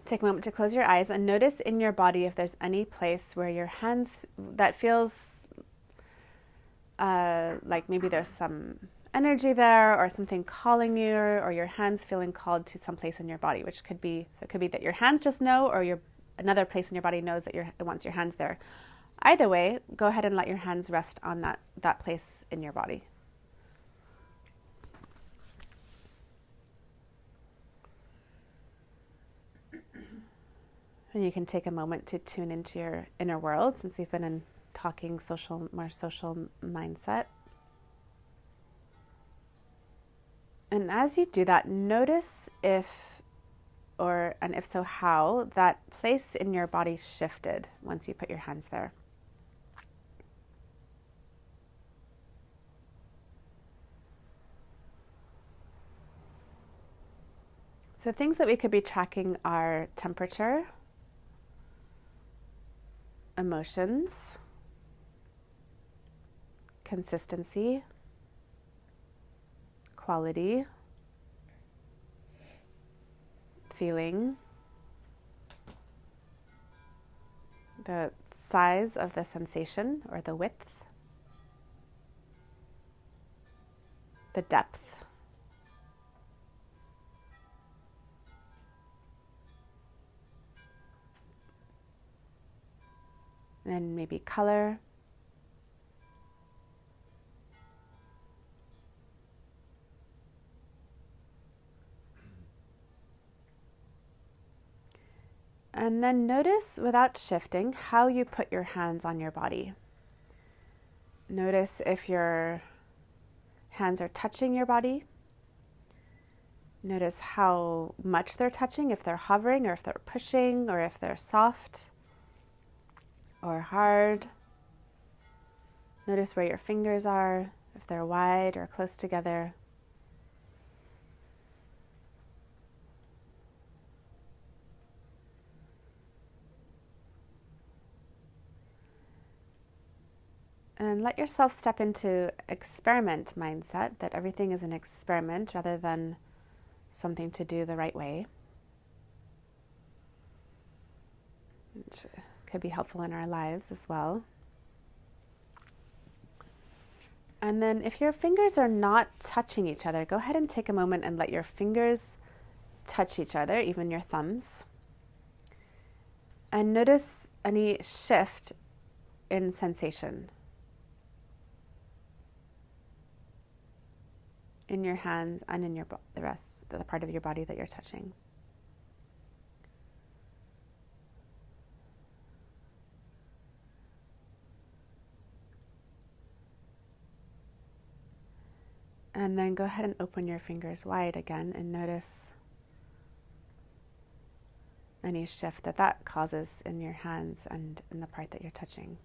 Take a moment to close your eyes and notice in your body if there's any place where your hands that feels like maybe there's some energy there or something calling you, or your hands feeling called to some place in your body, which could be, so it could be that your hands just know, or another place in your body knows that it wants your hands there. Either way, go ahead and let your hands rest on that place in your body. And you can take a moment to tune into your inner world, since we've been in talking more social mindset. And as you do that, notice if so how that place in your body shifted once you put your hands there. So things that we could be tracking are temperature, emotions, consistency, quality, feeling, the size of the sensation or the width, the depth, and maybe color. And then notice, without shifting, how you put your hands on your body. Notice if your hands are touching your body. Notice how much they're touching, if they're hovering or if they're pushing, or if they're soft or hard. Notice where your fingers are, if they're wide or close together. And let yourself step into experiment mindset, that everything is an experiment rather than something to do the right way, which could be helpful in our lives as well. And then if your fingers are not touching each other, go ahead and take a moment and let your fingers touch each other, even your thumbs. And notice any shift in sensation in your hands and in the part of your body that you're touching. And then go ahead and open your fingers wide again and notice any shift that causes in your hands and in the part that you're touching.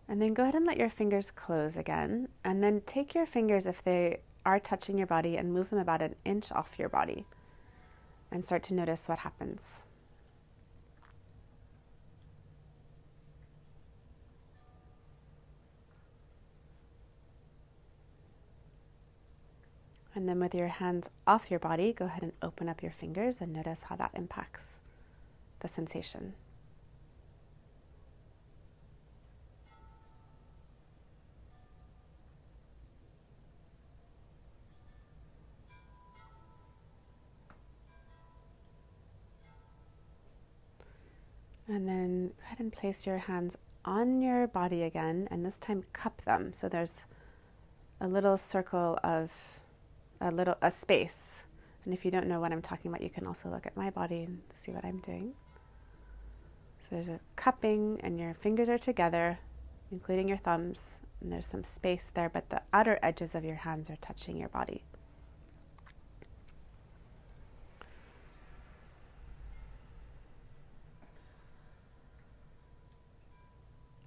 And then go ahead and let your fingers close again. And then take your fingers, if they are touching your body, and move them about an inch off your body. And start to notice what happens. And then with your hands off your body, go ahead and open up your fingers and notice how that impacts the sensation. And then go ahead and place your hands on your body again, and this time cup them. So there's a little circle of a space. And if you don't know what I'm talking about, you can also look at my body and see what I'm doing. So there's a cupping, and your fingers are together, including your thumbs, and there's some space there, but the outer edges of your hands are touching your body.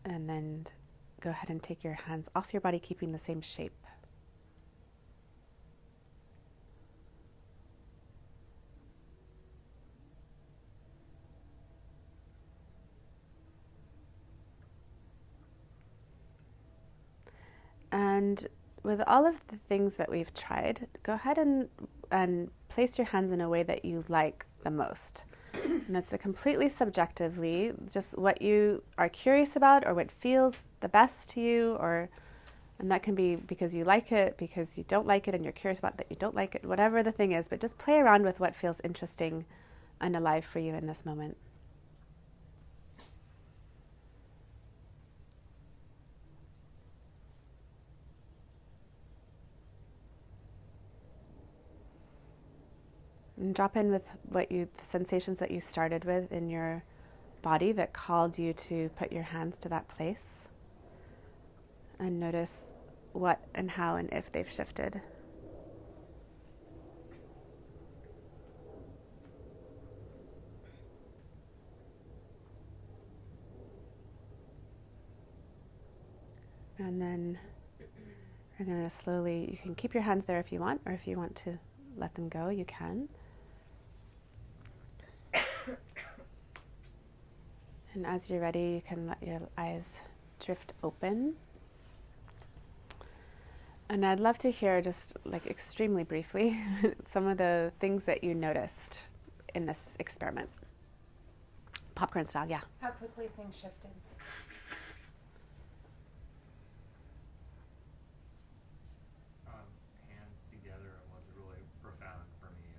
And then go ahead and take your hands off your body, keeping the same shape. And with all of the things that we've tried, go ahead and place your hands in a way that you like the most. And that's completely subjectively, just what you are curious about or what feels the best to you, and that can be because you like it, because you don't like it, and you're curious about that you don't like it, whatever the thing is, but just play around with what feels interesting and alive for you in this moment. And drop in with the sensations that you started with in your body that called you to put your hands to that place. And notice what and how and if they've shifted. And then we're going to slowly, you can keep your hands there if you want, or if you want to let them go, you can. And as you're ready, you can let your eyes drift open. And I'd love to hear, just like extremely briefly, some of the things that you noticed in this experiment. Popcorn style, yeah. How quickly things shifted. Hands together was really profound for me,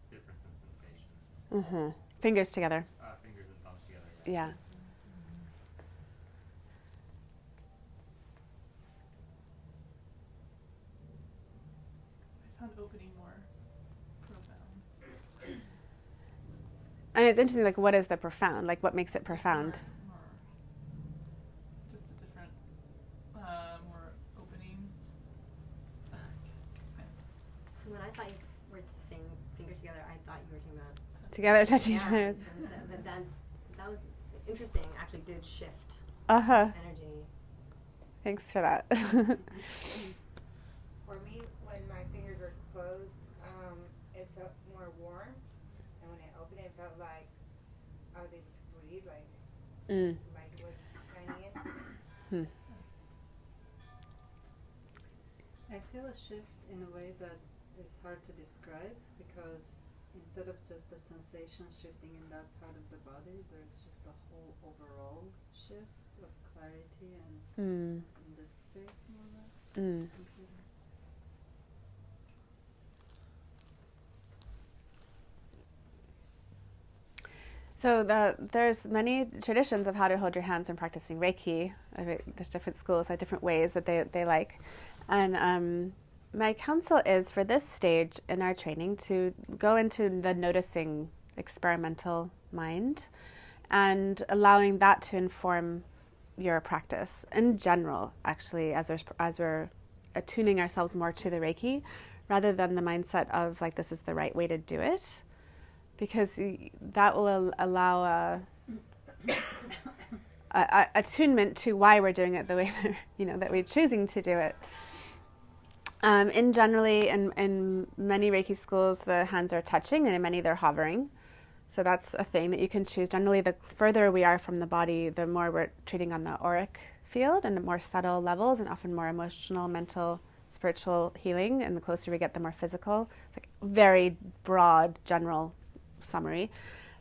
difference in sensation. Mm-hmm. Fingers together. Fingers and thumbs together. Yeah. I found opening more profound. And it's interesting, like, what is the profound? Like, what makes it profound? More just a different, more opening. So when I thought you were saying fingers together, I thought you were talking about Together, touching each other. But that was interesting. Actually, did shift energy. Thanks for that. For me, when my fingers were closed, it felt more warm, and when it opened, it felt like I was able to breathe, like it was shining in. I feel a shift in a way that is hard to describe, because instead of just the sensation shifting in that part of the body, there's just a whole overall shift of clarity and in this space more. So there's many traditions of how to hold your hands when practicing Reiki. There's different schools, different ways that they like. And my counsel is, for this stage in our training, to go into the noticing experimental mind and allowing that to inform your practice in general, actually, as we're attuning ourselves more to the Reiki, rather than the mindset of, like, this is the right way to do it. Because that will allow attunement to why we're doing it the way that we're choosing to do it. In many Reiki schools, the hands are touching, and in many they're hovering. So that's a thing that you can choose. Generally, the further we are from the body, the more we're treating on the auric field and the more subtle levels, and often more emotional, mental, spiritual healing. And the closer we get, the more physical. It's like very broad, general summary.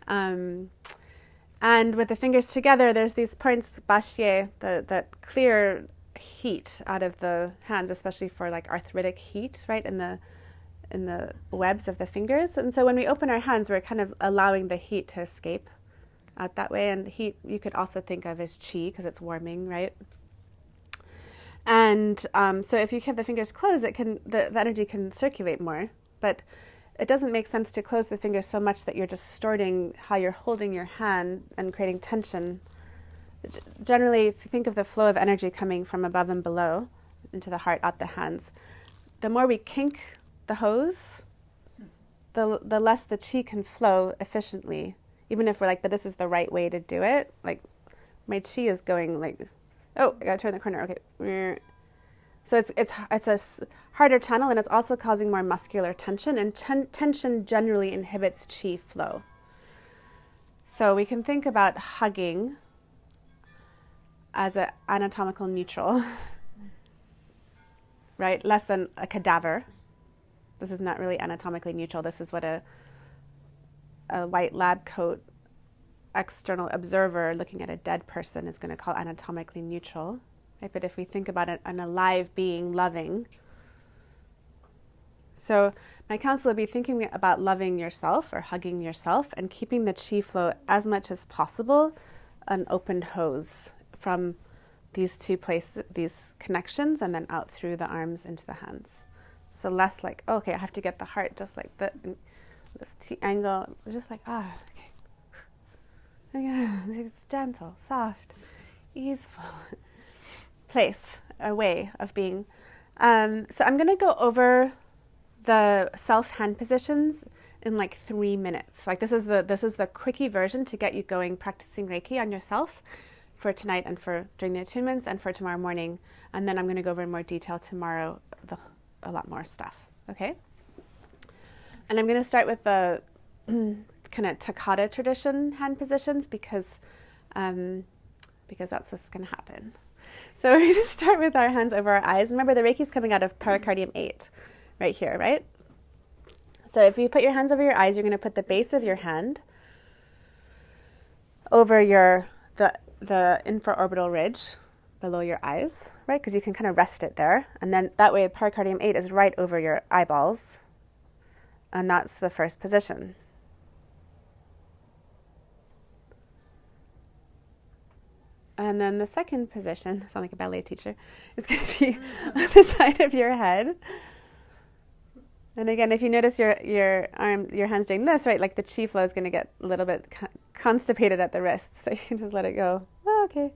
And with the fingers together, there's these points, bashier, that clear heat out of the hands, especially for like arthritic heat, right, in the webs of the fingers. And so when we open our hands, we're kind of allowing the heat to escape out that way. And heat you could also think of as chi, because it's warming, right? And so if you keep the fingers closed, the energy can circulate more. But it doesn't make sense to close the fingers so much that you're distorting how you're holding your hand and creating tension. Generally, if you think of the flow of energy coming from above and below into the heart, out the hands, the more we kink the hose, the less the chi can flow efficiently. Even if we're like, but this is the right way to do it. Like, my chi is going like, oh, I gotta turn the corner. Okay. So it's a harder channel, and it's also causing more muscular tension, and tension generally inhibits chi flow. So we can think about hugging as an anatomical neutral. right? Less than a cadaver. This is not really anatomically neutral. This is what a white lab coat external observer looking at a dead person is going to call anatomically neutral. Right? But if we think about an alive being loving, so my counsel would be thinking about loving yourself or hugging yourself and keeping the chi flow as much as possible an open hose from these two places, these connections, and then out through the arms into the hands. So less like, oh, okay, I have to get the heart just like that, this T angle, just like, okay. It's gentle, soft, easeful place, a way of being. So I'm going to go over the self-hand positions in like 3 minutes. Like this is the quickie version to get you going practicing Reiki on yourself for tonight and for during the attunements and for tomorrow morning. And then I'm going to go over in more detail tomorrow a lot more stuff. Okay? And I'm going to start with the kind of Takata tradition hand positions because that's what's going to happen. So we're going to start with our hands over our eyes. Remember, the Reiki's coming out of pericardium 8 right here, right? So if you put your hands over your eyes, you're going to put the base of your hand over the infraorbital ridge below your eyes, right? Because you can kind of rest it there. And then that way pericardium 8 is right over your eyeballs. And that's the first position. And then the second position, I sound like a ballet teacher, is going to be on the side of your head. And again, if you notice your hands doing this, right, like the chi flow is going to get a little bit constipated at the wrists, so you can just let it go. Oh, okay.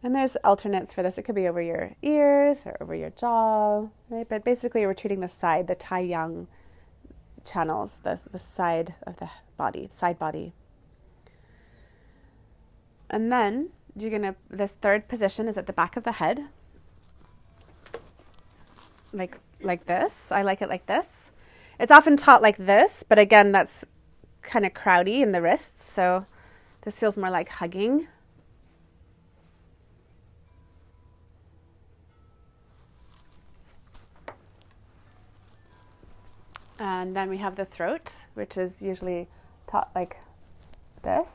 And there's alternates for this. It could be over your ears or over your jaw, right? But basically we're treating the side, the Tai Yang channels, the side of the body, side body. And then this third position is at the back of the head. Like this. I like it like this. It's often taught like this, but again, that's kind of crowdy in the wrists, so this feels more like hugging. And then we have the throat, which is usually taught like this.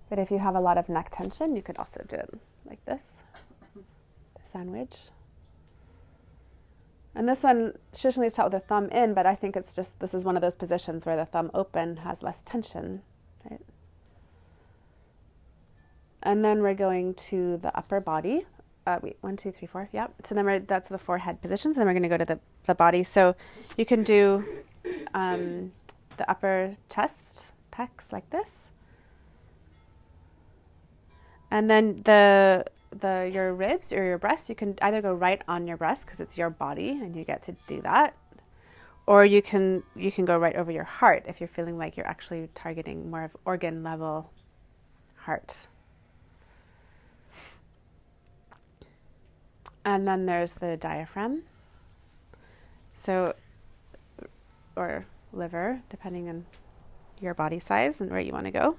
But if you have a lot of neck tension, you could also do it like this, the sandwich. And this one traditionally is taught with the thumb in, but I think it's just, this is one of those positions where the thumb open has less tension, right? And then we're going to the upper body. 1, 2, 3, 4, yeah. So then that's the forehead positions, and then we're going to go to the body. So you can do the upper chest, pecs like this. And then your ribs or your breasts, you can either go right on your breast because it's your body and you get to do that, or you can go right over your heart if you're feeling like you're actually targeting more of organ level heart. And then there's the diaphragm, so or liver, depending on your body size and where you want to go.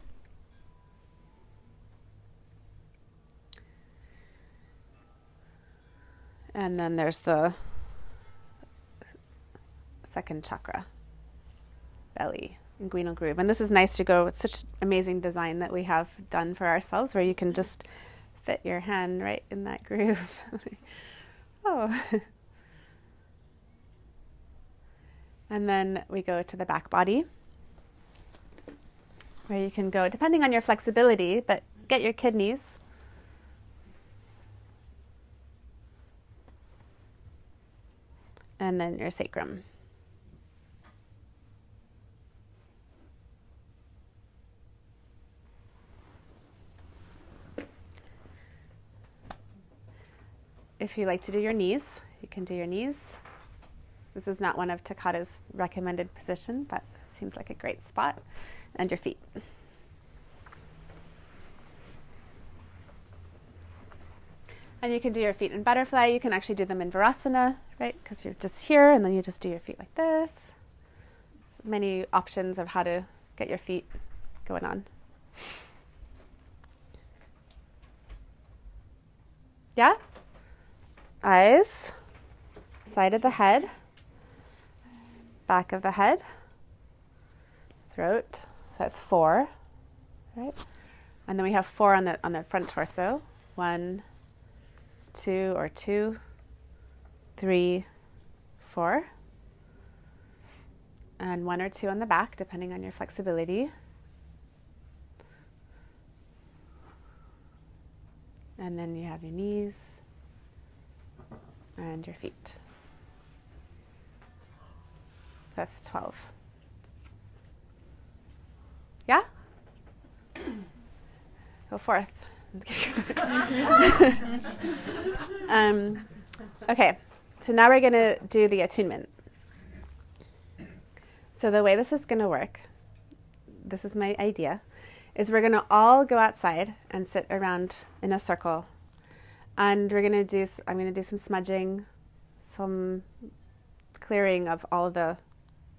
And then there's the second chakra, belly, inguinal groove. And this is nice to go with such amazing design that we have done for ourselves, where you can just fit your hand right in that groove. Oh. And then we go to the back body, where you can go, depending on your flexibility, but get your kidneys. And then your sacrum. If you like to do your knees, you can do your knees. This is not one of Takata's recommended position, but seems like a great spot. And your feet. And you can do your feet in butterfly. You can actually do them in Virasana, right? Because you're just here, and then you just do your feet like this. Many options of how to get your feet going on. Yeah? Eyes, side of the head, back of the head, throat. So that's 4, right? And then we have 4 on the front torso. 1, 2, or 2, 3, 4. And 1 or 2 on the back, depending on your flexibility. And then you have your knees and your feet. That's 12. Yeah? Go forth. Okay, so now we're going to do the attunement. So the way this is going to work, this is my idea, is we're going to all go outside and sit around in a circle. And we're going to do, I'm going to do some smudging, some clearing of all of the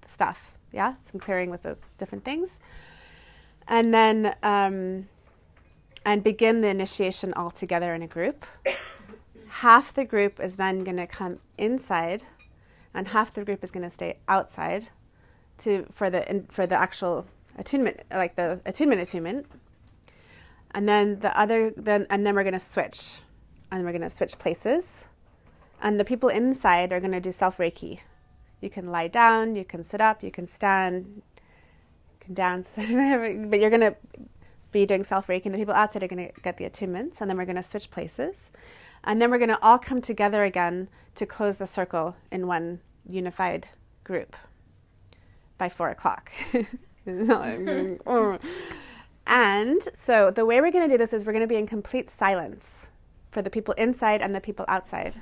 stuff. Yeah, some clearing with the different things. And then, and begin the initiation all together in a group. Half the group is then going to come inside, and half the group is going to stay outside for the actual attunement, like the attunement. And then and then we're going to switch, and we're going to switch places. And the people inside are going to do self-Reiki. You can lie down, you can sit up, you can stand, you can dance, but you're going to be doing self-Reiki, and the people outside are going to get the attunements, and then we're going to switch places. And then we're going to all come together again to close the circle in one unified group by 4:00. And so the way we're going to do this is we're going to be in complete silence for the people inside and the people outside.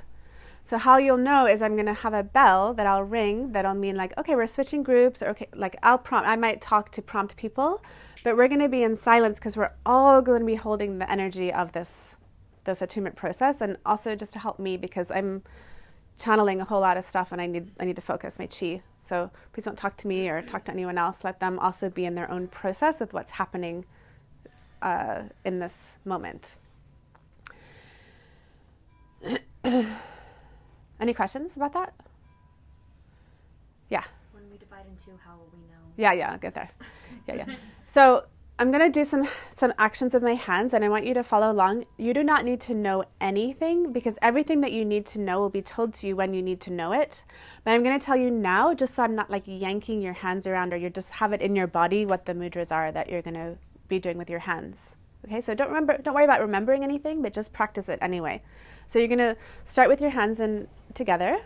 So how you'll know is I'm going to have a bell that I'll ring that'll mean like, okay, we're switching groups, or okay, like I might talk to prompt people, but we're going to be in silence because we're all going to be holding the energy of this attunement process, and also just to help me because I'm channeling a whole lot of stuff and I need to focus my chi. So please don't talk to me or talk to anyone else. Let them also be in their own process with what's happening in this moment. Any questions about that? Yeah. When we divide in 2, how will we know? Yeah, I'll get there. Yeah. So I'm going to do some actions with my hands, and I want you to follow along. You do not need to know anything, because everything that you need to know will be told to you when you need to know it. But I'm going to tell you now, just so I'm not like yanking your hands around, or you just have it in your body what the mudras are that you're going to be doing with your hands. Okay, so don't worry about remembering anything, but just practice it anyway. So you're going to start with your hands together.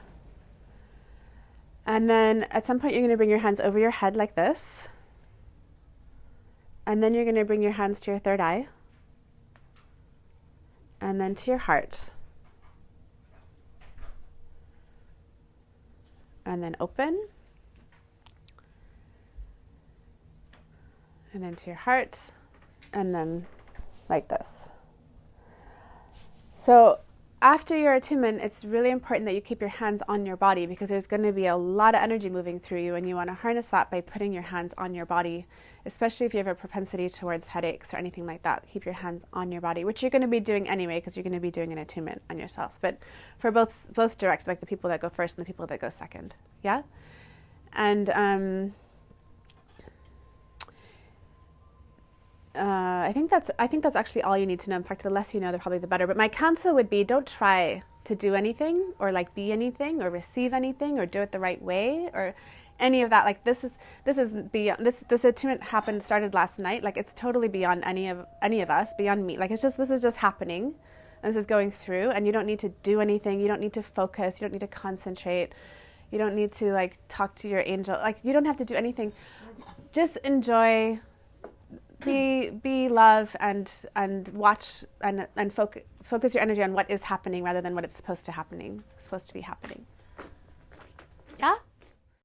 And then at some point you're going to bring your hands over your head like this. And then you're going to bring your hands to your third eye. And then to your heart. And then open. And then to your heart. And then like this. So after your attunement, it's really important that you keep your hands on your body, because there's going to be a lot of energy moving through you, and you want to harness that by putting your hands on your body, especially if you have a propensity towards headaches or anything like that. Keep your hands on your body, which you're going to be doing anyway, because you're going to be doing an attunement on yourself. But for both direct, like the people that go first and the people that go second. Yeah? And I think that's actually all you need to know. In fact, the less you know, probably the better. But my counsel would be, don't try to do anything or like be anything or receive anything or do it the right way or any of that. Like this is beyond this attunement started last night. Like it's totally beyond any of us, beyond me. Like this is just happening, and this is going through, and you don't need to do anything. You don't need to focus. You don't need to concentrate. You don't need to like talk to your angel. Like you don't have to do anything. Just enjoy. Be love and watch and focus your energy on what is happening rather than what it's supposed to be happening. Yeah?